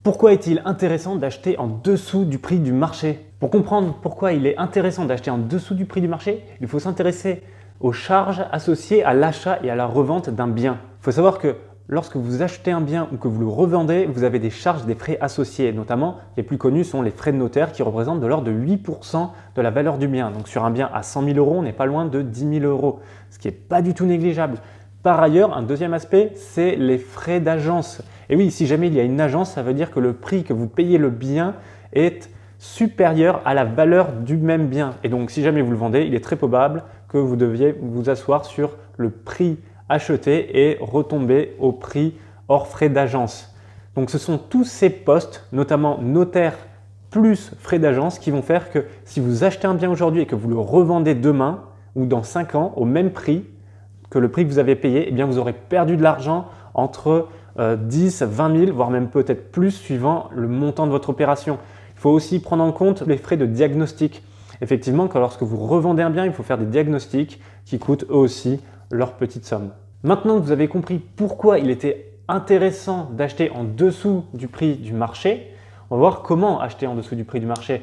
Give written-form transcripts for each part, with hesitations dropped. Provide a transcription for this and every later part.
Pourquoi est-il intéressant d'acheter en dessous du prix du marché? Pour comprendre pourquoi il est intéressant d'acheter en dessous du prix du marché, il faut s'intéresser aux charges associées à l'achat et à la revente d'un bien. Il faut savoir que lorsque vous achetez un bien ou que vous le revendez, vous avez des charges, des frais associés. Notamment, les plus connus sont les frais de notaire qui représentent de l'ordre de 8% de la valeur du bien. Donc sur un bien à 100 000 euros, on n'est pas loin de 10 000 euros, ce qui n'est pas du tout négligeable. Par ailleurs, un deuxième aspect, c'est les frais d'agence. Et oui, si jamais il y a une agence, ça veut dire que le prix que vous payez le bien est supérieur à la valeur du même bien. Et donc, si jamais vous le vendez, il est très probable que vous deviez vous asseoir sur le prix acheté et retomber au prix hors frais d'agence. Donc, ce sont tous ces postes, notamment notaire plus frais d'agence, qui vont faire que si vous achetez un bien aujourd'hui et que vous le revendez demain ou dans 5 ans au même prix que le prix que vous avez payé, eh bien vous aurez perdu de l'argent entre 10, 20 000, voire même peut-être plus suivant le montant de votre opération. Il faut aussi prendre en compte les frais de diagnostic. Effectivement, lorsque vous revendez un bien, il faut faire des diagnostics qui coûtent eux aussi leur petite somme. Maintenant que vous avez compris pourquoi il était intéressant d'acheter en dessous du prix du marché, on va voir comment acheter en dessous du prix du marché.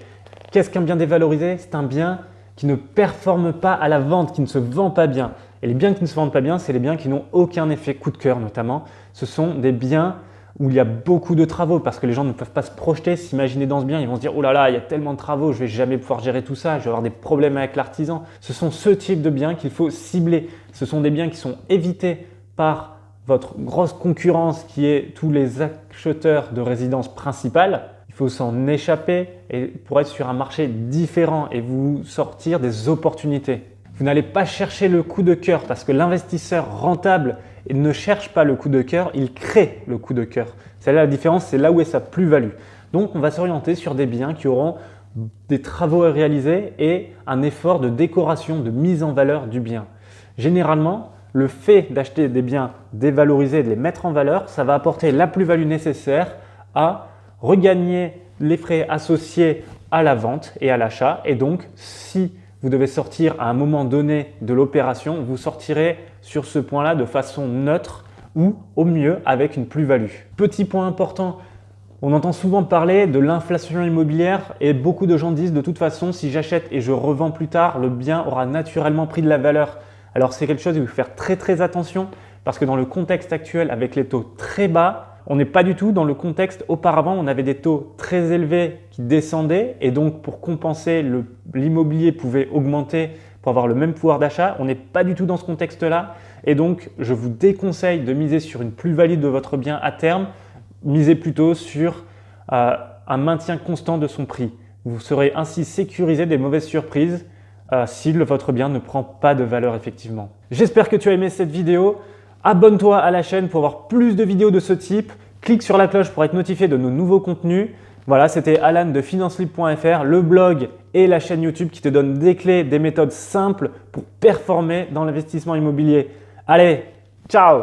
Qu'est-ce qu'un bien dévalorisé? C'est un bien qui ne performe pas à la vente, qui ne se vend pas bien. Et les biens qui ne se vendent pas bien, c'est les biens qui n'ont aucun effet coup de cœur notamment. Ce sont des biens où il y a beaucoup de travaux parce que les gens ne peuvent pas se projeter, s'imaginer dans ce bien. Ils vont se dire « Oh là là, il y a tellement de travaux, je ne vais jamais pouvoir gérer tout ça, je vais avoir des problèmes avec l'artisan ». Ce sont ce type de biens qu'il faut cibler. Ce sont des biens qui sont évités par votre grosse concurrence qui est tous les acheteurs de résidences principales. Il faut s'en échapper et pour être sur un marché différent et vous sortir des opportunités. Vous n'allez pas chercher le coup de cœur parce que l'investisseur rentable ne cherche pas le coup de cœur, il crée le coup de cœur. C'est là la différence, c'est là où est sa plus-value. Donc, on va s'orienter sur des biens qui auront des travaux à réaliser et un effort de décoration, de mise en valeur du bien. Généralement, le fait d'acheter des biens dévalorisés et de les mettre en valeur, ça va apporter la plus-value nécessaire à regagner les frais associés à la vente et à l'achat. Et donc, si vous devez sortir à un moment donné de l'opération, vous sortirez sur ce point-là de façon neutre ou au mieux avec une plus-value. Petit point important, on entend souvent parler de l'inflation immobilière et beaucoup de gens disent de toute façon si j'achète et je revends plus tard, le bien aura naturellement pris de la valeur. Alors c'est quelque chose où il faut faire très attention parce que dans le contexte actuel avec les taux très bas, on n'est pas du tout dans le contexte auparavant, on avait des taux très élevés qui descendaient et donc pour compenser, l'immobilier pouvait augmenter pour avoir le même pouvoir d'achat. On n'est pas du tout dans ce contexte-là et donc je vous déconseille de miser sur une plus-value de votre bien à terme. Misez plutôt sur un maintien constant de son prix. Vous serez ainsi sécurisé des mauvaises surprises si votre bien ne prend pas de valeur effectivement. J'espère que tu as aimé cette vidéo. Abonne-toi à la chaîne pour avoir plus de vidéos de ce type. Clique sur la cloche pour être notifié de nos nouveaux contenus. Voilà, c'était Alan de financelibre.fr, le blog et la chaîne YouTube qui te donnent des clés, des méthodes simples pour performer dans l'investissement immobilier. Allez, ciao!